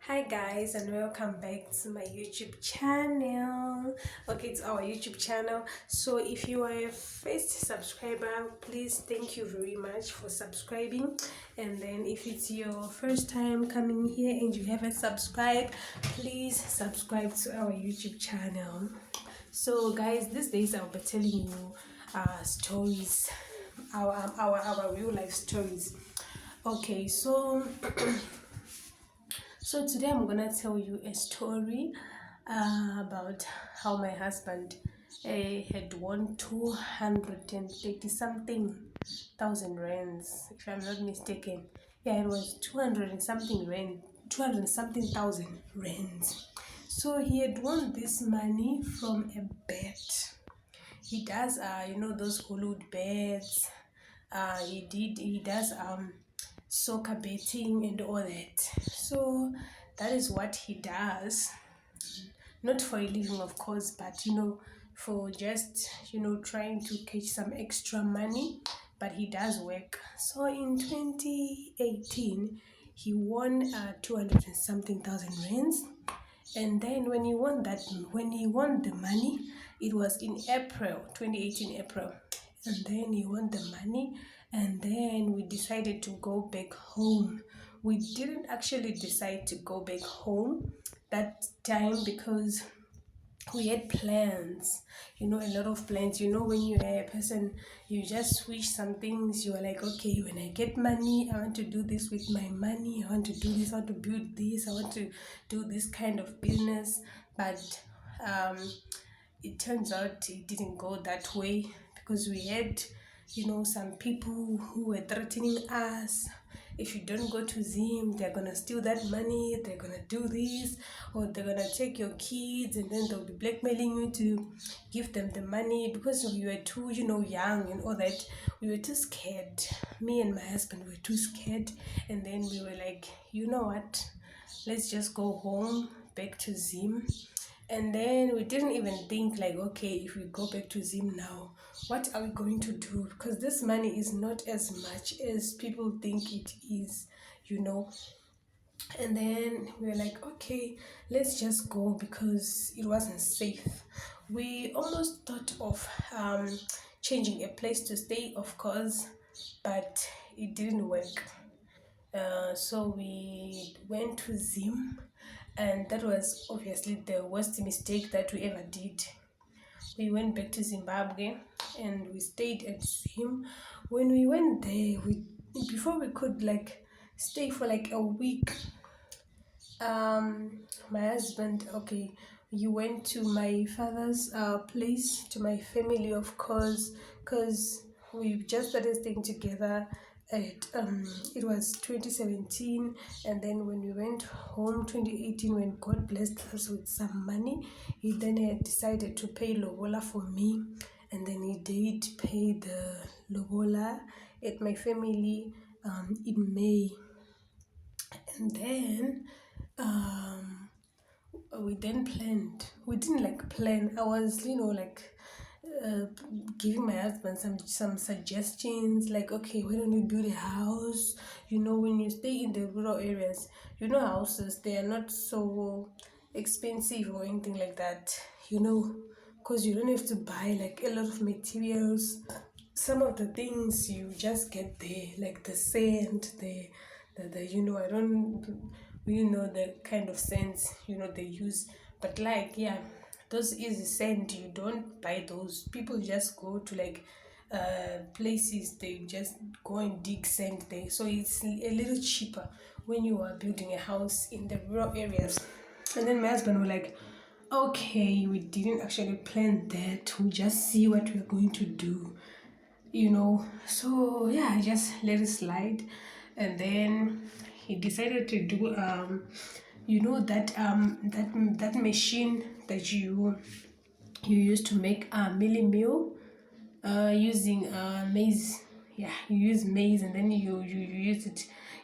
Hi guys, and welcome back to my YouTube channel. Okay, it's our YouTube channel. So if you are a first subscriber, please thank you very much for subscribing. And then if it's your first time coming here and you haven't subscribed, please subscribe to our YouTube channel. So guys, these days I'll be telling you stories, our real life stories. Okay, so today I'm gonna tell you a story about how my husband had won 230 something thousand rands, if I'm not mistaken. Yeah, it was 200 and something rand, 200 and something thousand rands. So he had won this money from a bet. He does those Hollywood bets. He does soccer betting and all that. So that is what he does, not for a living of course, but for just trying to catch some extra money. But he does work. So in 2018 he won 200 and something thousand rands. And then when he won the money, it was in April 2018 April. And then he won the money, and then we decided to go back home. We didn't actually decide to go back home that time because we had plans, a lot of plans. When you're a person, you just switch some things. You are like, okay, when I get money, I want to do this with my money. I want to do this. I want to build this. I want to do this kind of business. But um, it turns out it didn't go that way because we had, some people who were threatening us. If you don't go to Zim, they're gonna steal that money, they're gonna do this, or they're gonna take your kids, and then they'll be blackmailing you to give them the money because we were too, young and all that. We were too scared. Me and my husband were too scared, and then we were like, you know what? Let's just go home, back to Zim. And then we didn't even think like, okay, if we go back to Zim now, what are we going to do? Because this money is not as much as people think it is, you know. And then we were like, okay, let's just go because it wasn't safe. We almost thought of changing a place to stay, of course, but it didn't work. So we went to Zim, and that was obviously the worst mistake that we ever did. We went back to Zimbabwe and we stayed at Zim. When we went there, we before we could like stay for like a week, my husband, okay, you went to my father's place, to my family, of course, because we just started staying together at it was 2017. And then when we went home 2018, when God blessed us with some money, he then had decided to pay lobola for me. And then he did pay the lobola at my family in May. And then um we then planned. We didn't like plan. I was like uh, giving my husband some suggestions, like, okay, why don't we build a house? When you stay in the rural areas, houses, they are not so expensive or anything like that, because you don't have to buy like a lot of materials. Some of the things you just get there, like the sand, I don't really know the kind of sands they use, but like, yeah, those easy sand, you don't buy those. People just go to like places, they just go and dig sand there, so it's a little cheaper when you are building a house in the rural areas. And then my husband was like, okay, we didn't actually plan that, we just see what we're going to do. So yeah, I just let it slide. And then he decided to do that machine that you use to make mealie meal using maize. Yeah, you use maize, and then you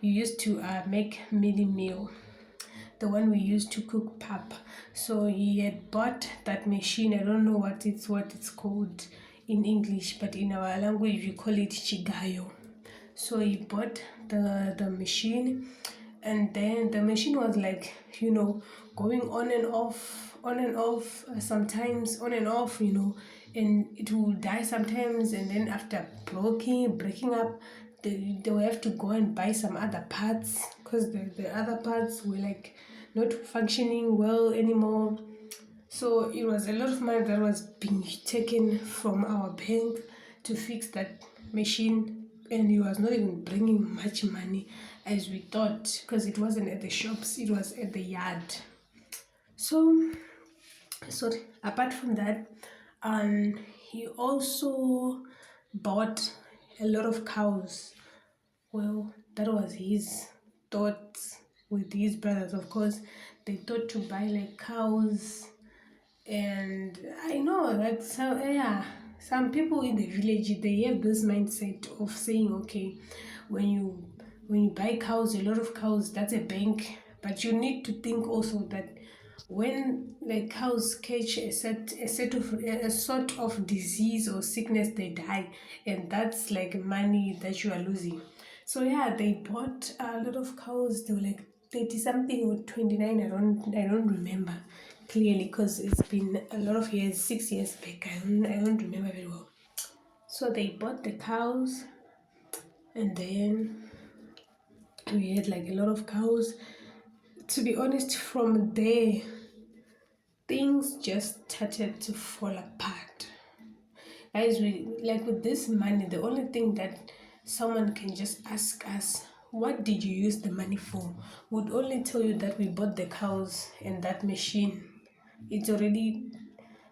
use to make mealie meal, the one we use to cook pap. So he had bought that machine. I don't know what it's called in English, but in our language we call it chigayo. So he bought the machine, and then the machine was like, going on and off, sometimes on and off, and it will die sometimes, and then after breaking up, they will have to go and buy some other parts because the other parts were like not functioning well anymore. So it was a lot of money that was being taken from our bank to fix that machine, and it was not even bringing much money as we thought because it wasn't at the shops, it was at the yard. So, so apart from that, he also bought a lot of cows. Well, that was his thoughts with his brothers. Of course, they thought to buy like cows, and I know that some people in the village, they have this mindset of saying, okay, when you buy cows, a lot of cows, that's a bank. But you need to think also that when like cows catch a sort of disease or sickness, they die, and that's like money that you are losing. So yeah, they bought a lot of cows. They were like 30 something or 29. I don't remember clearly because it's been a lot of years, 6 years back. I don't remember very well. So they bought the cows, and then we had like a lot of cows. To be honest, from there things just started to fall apart. Guys, we like with this money, the only thing that someone can just ask us, what did you use the money for? Would only tell you that we bought the cows and that machine. It's already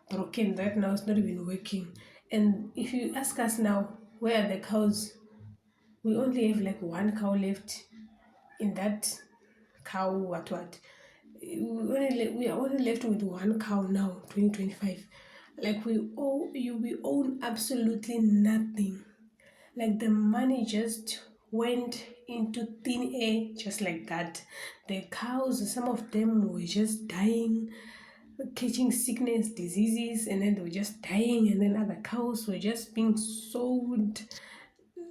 broken right now, it's not even working. And if you ask us now, where are the cows? We only have like one cow left in that cow what we are only left with one cow now, 2025. Like we own absolutely nothing. Like the money just went into thin air just like that. The cows, some of them were just dying, catching sickness, diseases, and then they were just dying, and then other cows were just being sold.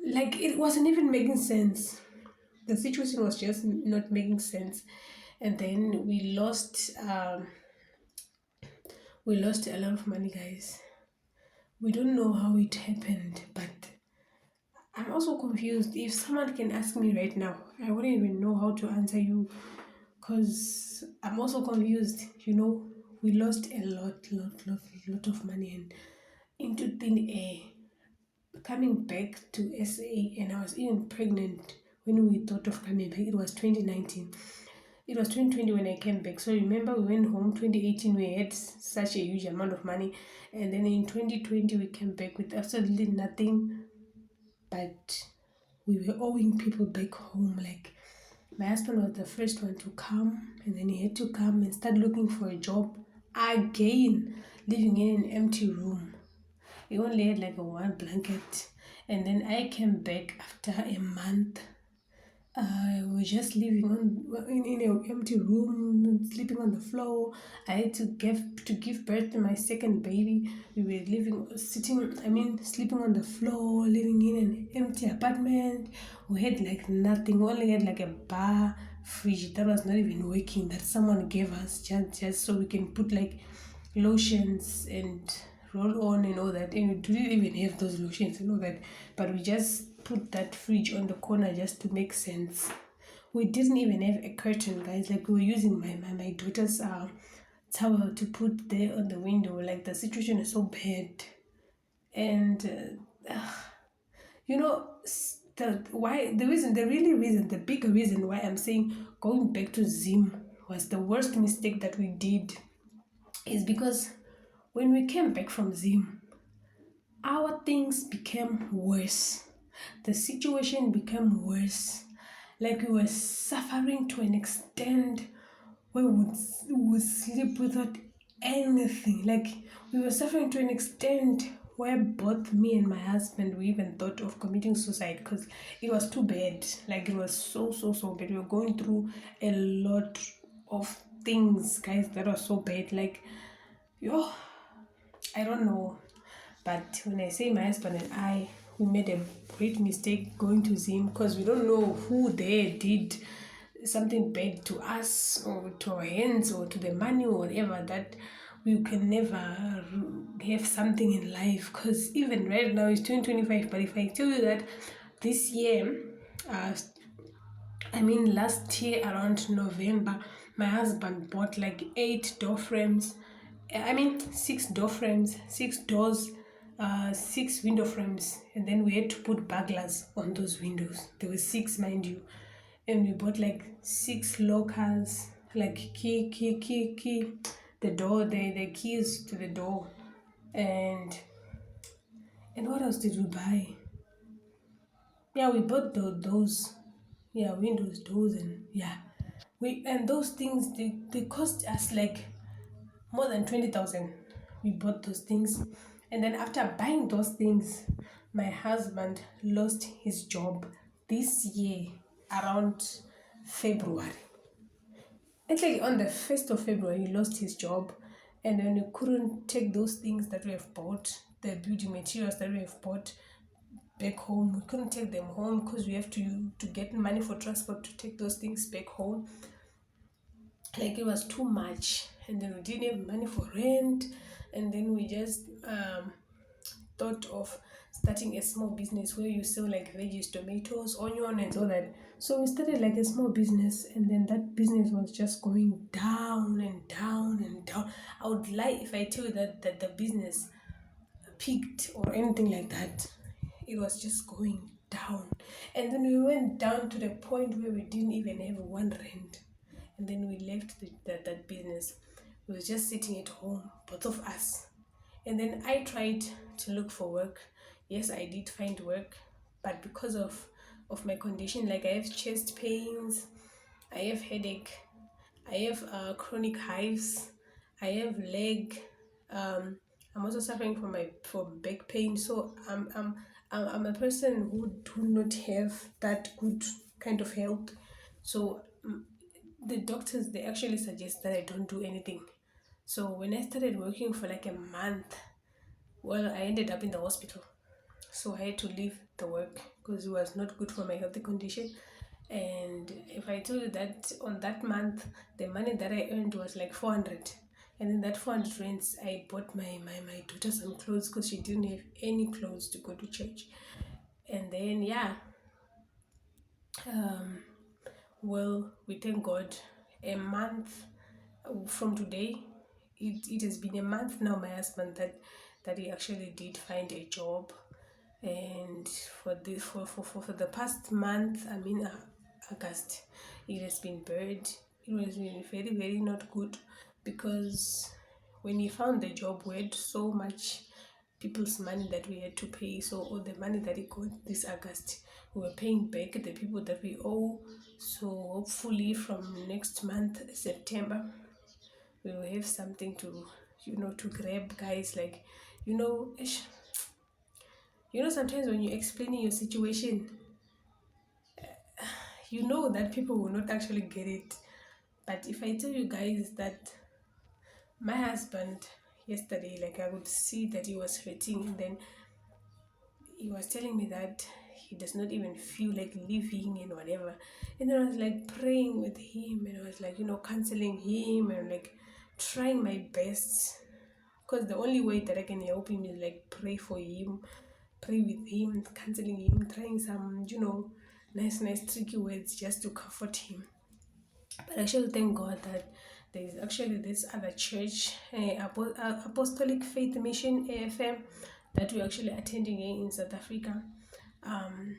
Like it wasn't even making sense. The situation was just not making sense. And then we lost a lot of money, guys. We don't know how it happened, but I'm also confused. If someone can ask me right now, I wouldn't even know how to answer you because I'm also confused. We lost a lot of money and into thin air. Coming back to SA, and I was even pregnant when we thought of coming back. It was 2019. It was 2020 when I came back. So remember, we went home 2018. We had such a huge amount of money, and then in 2020 we came back with absolutely nothing. But we were owing people back home. Like my husband was the first one to come, and then he had to come and start looking for a job again, living in an empty room. We only had like a one blanket, and then I came back after a month. I was just living in an empty room, sleeping on the floor. I had to give birth to my second baby. We were sleeping on the floor, living in an empty apartment. We had like nothing. We only had like a bar fridge that was not even working, that someone gave us just so we can put like lotions and roll on and all that. And we didn't even have those lotions and all that, but we just put that fridge on the corner just to make sense. We didn't even have a curtain, guys. Like we were using my daughter's towel to put there on the window. Like the situation is so bad. And the bigger reason why I'm saying going back to Zim was the worst mistake that we did is because when we came back from Zim, our things became worse. The situation became worse. Like we were suffering to an extent where we would sleep without anything. Like we were suffering to an extent where both me and my husband, we even thought of committing suicide because it was too bad. Like it was so bad. We were going through a lot of things, guys, that was so bad. Like, yo, I don't know. But when I say my husband and I, we made a great mistake going to Zim because we don't know who there did something bad to us or to our hands or to the money or whatever, that we can never have something in life. Because even right now it's 2025, but if I tell you that this year, uh, last year around November, my husband bought like 8 door frames. Six door frames, six doors, six window frames, and then we had to put burglars on those windows. There were six, mind you, and we bought like six lockers, like key, the door, the keys to the door, and what else did we buy? Yeah, we bought those, yeah, windows, doors, and yeah, we and those things they cost us like more than 20,000. We bought those things, and then after buying those things, my husband lost his job this year around February. It's like on the 1st of February, he lost his job, and then we couldn't take those things that we have bought, the building materials that we have bought, back home. We couldn't take them home because we have to get money for transport to take those things back home. Like it was too much, and then we didn't have money for rent, and then we just thought of starting a small business where you sell like veggies, tomatoes, onion, and all that. So we started like a small business, and then that business was just going down and down and down. I would lie if I tell you that the business peaked or anything like that. It was just going down, and then we went down to the point where we didn't even have one rent, and then we left that business. We were just sitting at home, both of us, and then I tried to look for work. Yes, I did find work, but because of my condition, like I have chest pains, I have headache, I have chronic hives, I have leg. Um, I'm also suffering from back pain. So I'm a person who do not have that good kind of health. So the doctors, they actually suggest that I don't do anything. So when I started working for like a month, well, I ended up in the hospital. So I had to leave the work because it was not good for my healthy condition. And if I tell you that on that month, the money that I earned was like 400. And in that 400 rands, I bought my daughter some clothes because she didn't have any clothes to go to church. And then, yeah, um, well, we thank God. A month from today, it has been a month now, my husband, that he actually did find a job. And for the past month, August, it has been bad. It has been very, very not good, because when he found the job, we had so much people's money that we had to pay. So all the money that he got this August, we were paying back the people that we owe. So hopefully from next month, September, we will have something to, to grab, guys. Like, ish, sometimes when you're explaining your situation, you know that people will not actually get it. But if I tell you guys that my husband yesterday, like I would see that he was hurting, and then he was telling me that he does not even feel like living and whatever. And then I was like praying with him, and I was like, counseling him, and like trying my best, because the only way that I can help him is like pray for him, pray with him, counseling him, trying some, nice tricky words just to comfort him. But actually, thank God that there is actually this other church, Apostolic Faith Mission AFM, that we're actually attending here in South Africa. Um,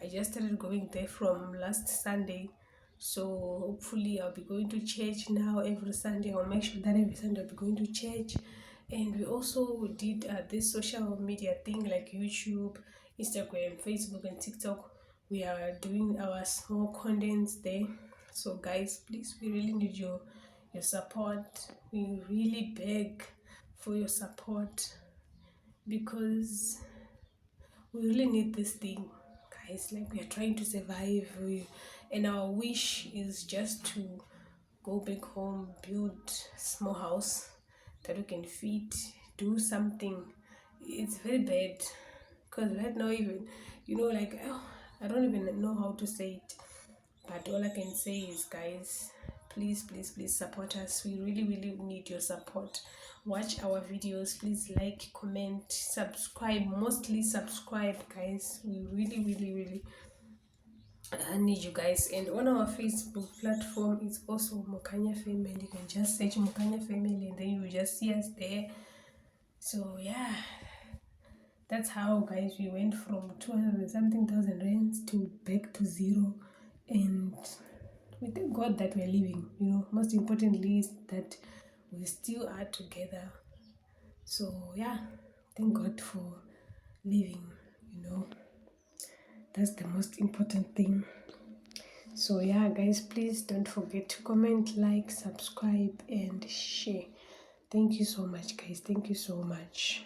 I just started going there from last Sunday. So hopefully I'll be going to church now every Sunday. I'll make sure that every Sunday I'll be going to church. And we also did this social media thing like YouTube, Instagram, Facebook, and TikTok. We are doing our small contents there. So guys, please, we really need your support. We really beg for your support, because we really need this thing, guys. Like, we are trying to survive, and our wish is just to go back home, build small house that we can feed, do something. It's very bad, because right now, even, like, I don't even know how to say it. But all I can say is, guys, please support us. We really need your support. Watch our videos. Please like, comment, subscribe. Mostly subscribe, guys. We really I need you guys. And on our Facebook platform, it's also Mukanya Family. You can just search Mukanya Family and then you will just see us there. So yeah, that's how, guys, we went from 200 something thousand rands to back to zero. And we thank God that we're living. Most importantly is that we still are together. So yeah, thank God for living. That's the most important thing. So yeah, guys, please don't forget to comment, like, subscribe, and share. Thank you so much, guys. Thank you so much.